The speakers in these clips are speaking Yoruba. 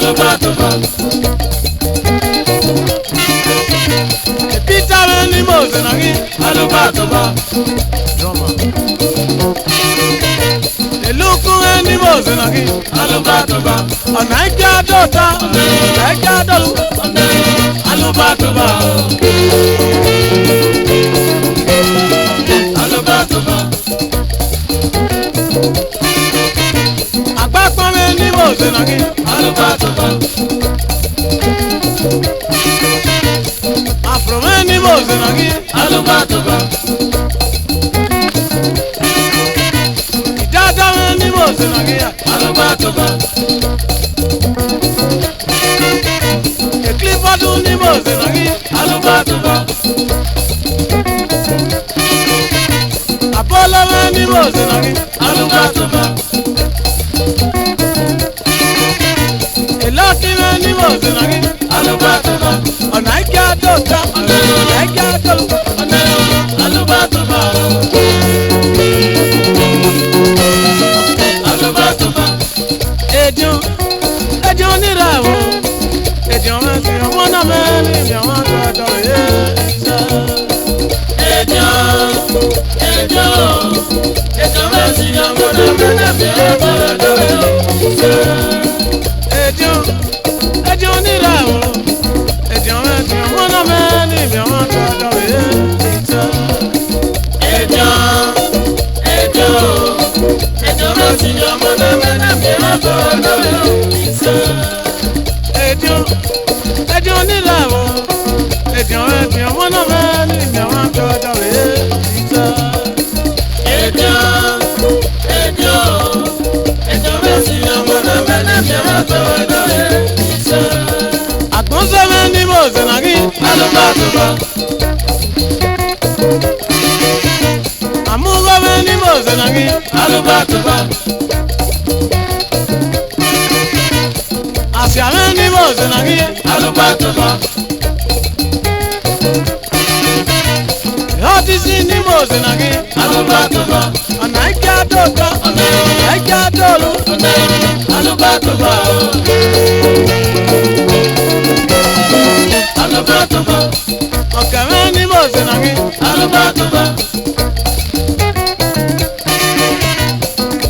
alubatoba. Peter ni Mose nagi alubatoba. Drama. Eluku ni Mose nagi alubatoba. Onaika dota, onaika dolu, alubatoba. Alubatoba. Agbapame ni Mose nagi alubatoba. Afrome ni Mose nagi alubatoba. Idadame ni Mose nagi alubatoba. Eklifadu ni Mose nagi alubatoba. Apollo ni Mose nagi alubatoba. Eloti ni Mose nagi alubatoba. Onaika dota, onaika dolu, alubatoba. Alubatoba. Ejo ni rawo. Ejo mesi omona meni mi omona do ye. Ejo mesi omona meni mi omona do ye. Ejo ni rawo. Ejo mesi omona meni mi omona do ye. Ejo mesi omona meni mi omona do ye. Ejo ni rawo. Ejo mesi omona meni mi omona do ye. Ejo mesi omona meni mi omona do ye. Agbonse ni Mose nagi alubatoba. Amugo ni Mose nagi alubatoba. Asia ni Mose nagi alubatoba. Otisi ni Mose nagi alubatoba. Onaika dota, onaika dolu, alubatoba. Alubatoba. Okame ni Mose nagi alubatoba.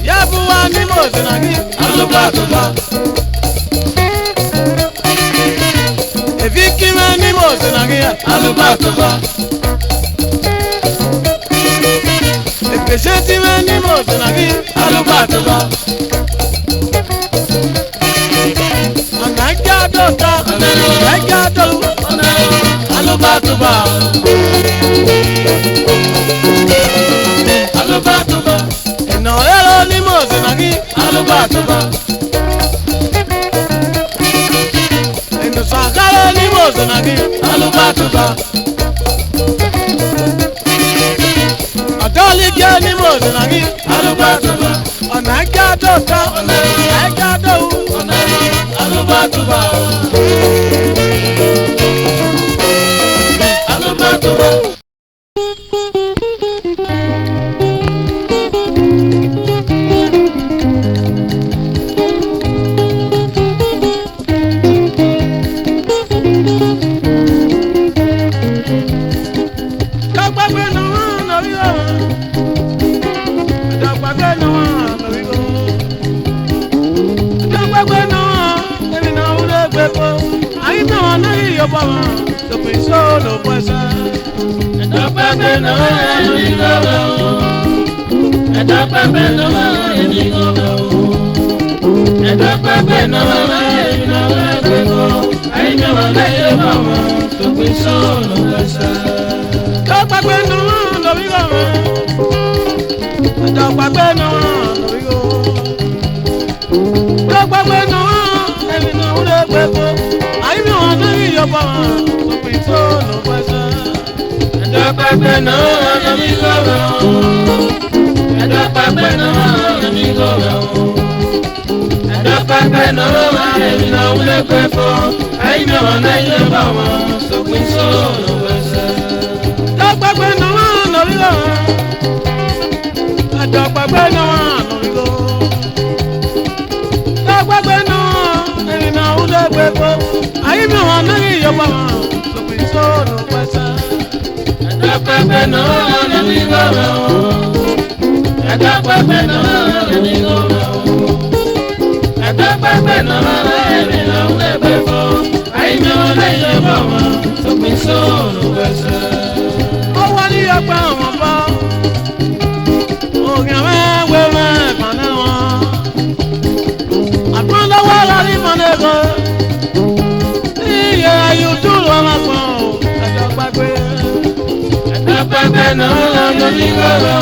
Yabuwa ni Mose nagi alubatoba. Evikime ni Mose nagi alubatoba. Ekeshetime ni Mose nagi alubatoba. Onaika dota, onaika dolu, alubatoba. Alubatoba. Enoyelo ni Mose nagi alubatoba. Enosakale ni Mose nagi alubatoba. Adolike ni Mose nagi alubatoba. Onaika dota, onaika dolu, alubatoba. Alubatoba. pẹ́pẹ́ náà lórí gbọ́dọ̀ ẹ̀dá pẹ́pẹ́ náà lórí gbọ́dọ̀ ẹ̀dá pẹ́pẹ́ náà lórí làwọn ẹgbẹ́ fọ́ àyìnbó lẹ́yìn bọ̀ wọn sópin sóòrùn wẹ̀sẹ̀. ó wá ní ọgbà wọn bọ́ ògùn mẹ́wẹ́ mẹ́fàn náà wọn àpọ́nlọ́wọ́ lórí mọ́lẹ́kọ̀ọ́ iye ayùtú lọ́wọ́ pọ̀ ẹ̀dá pẹ́pẹ́. Ẹ̀dá pẹ́pẹ́ náà lórí gbọ́dọ̀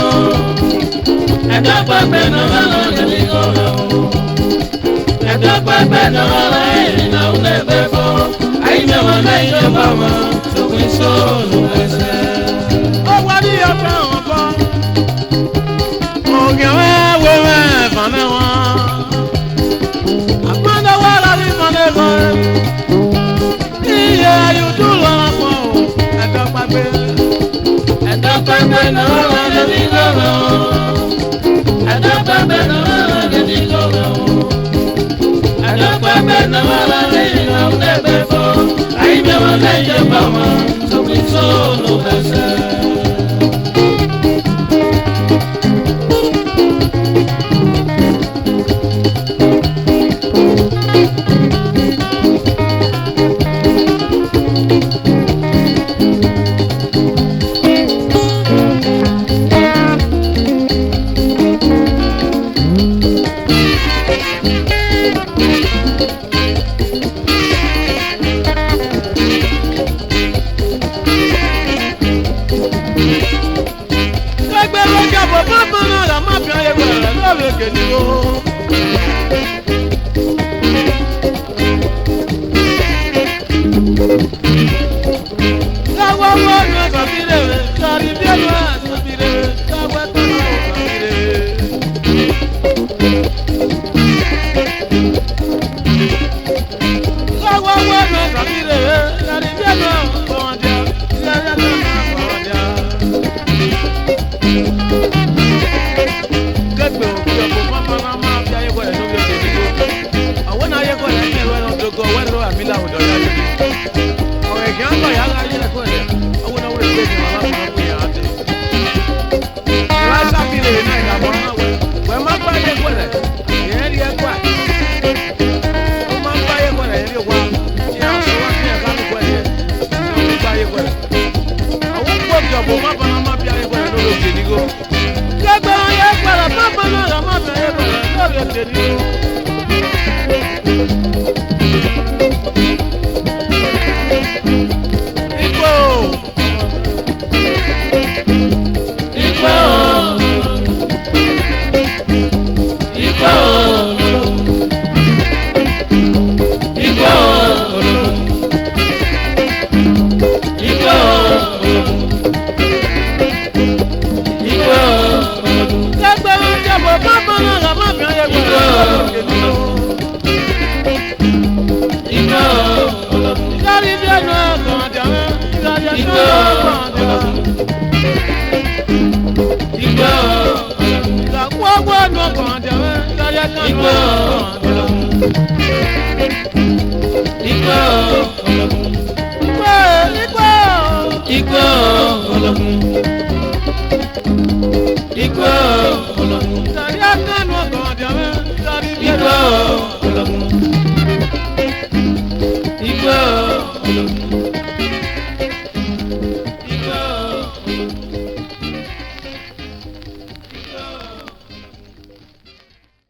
ẹ̀dá pẹ́pẹ́ náà lórí gbọ́dọ̀ ẹ̀dá pẹ́pẹ́ náà lórí làwọn ẹgbẹ́ fọ́ àyìnbó wọn lẹ́yìn bọ̀ wọn sópin sóòrùn wẹ̀sẹ̀. ó wá ní ọgbà wọn bọ́ ògùn mẹ́wẹ́ mẹ́fà náà wọn àpọ́nlọ́wọ́ lórí mọ́lẹ́kọ̀ọ́ iye ayùtú lọ́wọ́ pọ̀ ẹ̀dá pẹ́pẹ́. Ẹ̀dá pẹ́pẹ́ náà lórí gbọ́dọ̀ ẹ̀dá pẹ́pẹ́ náà lórí gbọ́dọ̀ ẹ̀dá pẹ́pẹ́ náà lórí làwọn ẹgbẹ́ fọ́ àyìnbó wọn lẹ́yìn bọ̀ wọn sópin sóòrùn wẹ̀sẹ̀. Igbo